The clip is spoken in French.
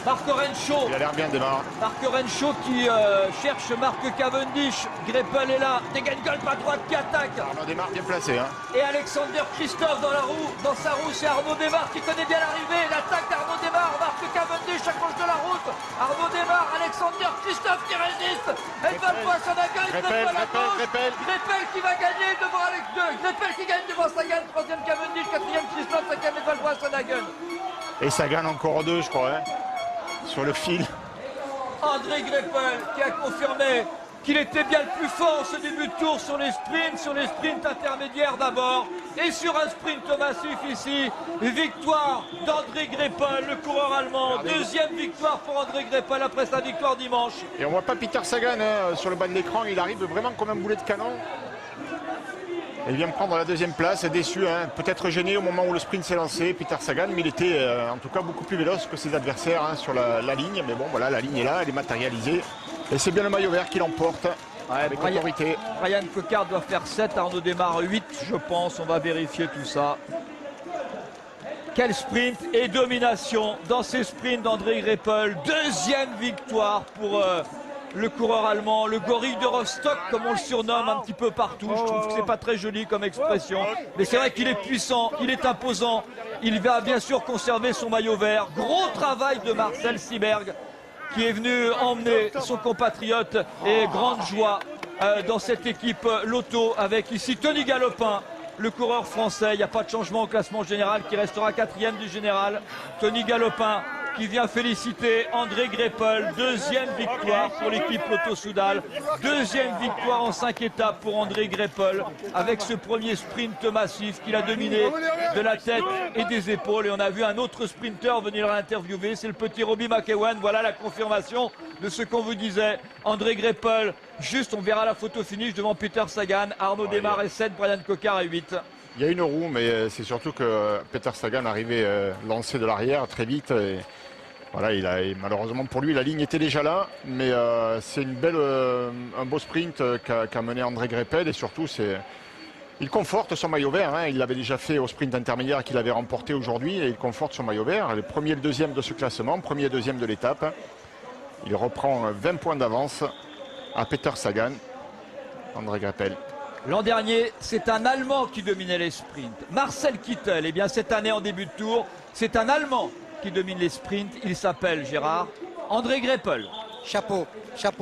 Marc Renshaw. Il a l'air bien démarre. Marc Renshaw qui cherche Marc Cavendish. Greppel est là. Degenkolb à droite qui attaque. Arnaud démarre bien placé. Hein. Et Alexander Christophe dans la roue. Dans sa roue, c'est Arnaud Démarre qui connaît bien l'arrivée. L'attaque d'Arnaud Démarre. Marc Cavendish à gauche de la route. Arnaud Démarre. Alexander Christophe qui résiste. Edvald Boasson-Hagen. Greppel qui va gagner devant Alex 2. Greppel qui gagne devant Sagan. Troisième Cavendish. Quatrième Christophe. Cinquième Edvald Boasson-Hagen. Et Sagan encore deux, je crois. Hein. Sur le fil. André Greppel qui a confirmé qu'il était bien le plus fort en ce début de tour sur les sprints intermédiaires d'abord et sur un sprint massif ici. Victoire d'André Greppel, le coureur allemand. Regardez. Deuxième victoire pour André Greppel après sa victoire dimanche. Et on voit pas Peter Sagan hein, sur le bas de l'écran, il arrive vraiment comme un boulet de canon. Il vient prendre la deuxième place, déçu, hein, peut-être gêné au moment où le sprint s'est lancé, Peter Sagan, mais il était en tout cas beaucoup plus véloce que ses adversaires hein, sur la ligne. Mais bon, voilà, la ligne est là, elle est matérialisée. Et c'est bien le maillot vert qui l'emporte avec autorité. Ryan Coquard doit faire 7, Arnaud Démarre 8, je pense. On va vérifier tout ça. Quel sprint et domination dans ces sprints d'André Greppel. Deuxième victoire pour... le coureur allemand, le gorille de Rostock, comme on le surnomme un petit peu partout. Je trouve que c'est pas très joli comme expression. Mais c'est vrai qu'il est puissant, il est imposant. Il va bien sûr conserver son maillot vert. Gros travail de Marcel Seeberg, qui est venu emmener son compatriote. Et grande joie dans cette équipe Lotto, avec ici Tony Galopin, le coureur français. Il n'y a pas de changement au classement général, qui restera 4e du général. Tony Galopin qui vient féliciter André Greppel. Deuxième victoire pour l'équipe Lotto Soudal. Deuxième victoire en 5 étapes pour André Greppel, avec ce premier sprint massif qu'il a dominé de la tête et des épaules. Et on a vu un autre sprinter venir l'interviewer, c'est le petit Robbie McEwen. Voilà la confirmation de ce qu'on vous disait. André Greppel, juste, on verra la photo finish devant Peter Sagan. Arnaud Démarre est 7, Brian Coquard est 8. Il y a une roue, mais c'est surtout que Peter Sagan arrivait lancé de l'arrière très vite. Et voilà, malheureusement pour lui, la ligne était déjà là. Mais c'est un beau sprint qu'a mené André Greppel. Et surtout, il conforte son maillot vert. Hein. Il l'avait déjà fait au sprint intermédiaire qu'il avait remporté aujourd'hui. Et il conforte son maillot vert. Le premier et le deuxième de ce classement, premier et deuxième de l'étape. Il reprend 20 points d'avance à Peter Sagan, André Greppel. L'an dernier, c'est un Allemand qui dominait les sprints. Marcel Kittel, eh bien cette année en début de tour, c'est un Allemand qui domine les sprints. Il s'appelle, Gérard, André Greppel. Chapeau, chapeau.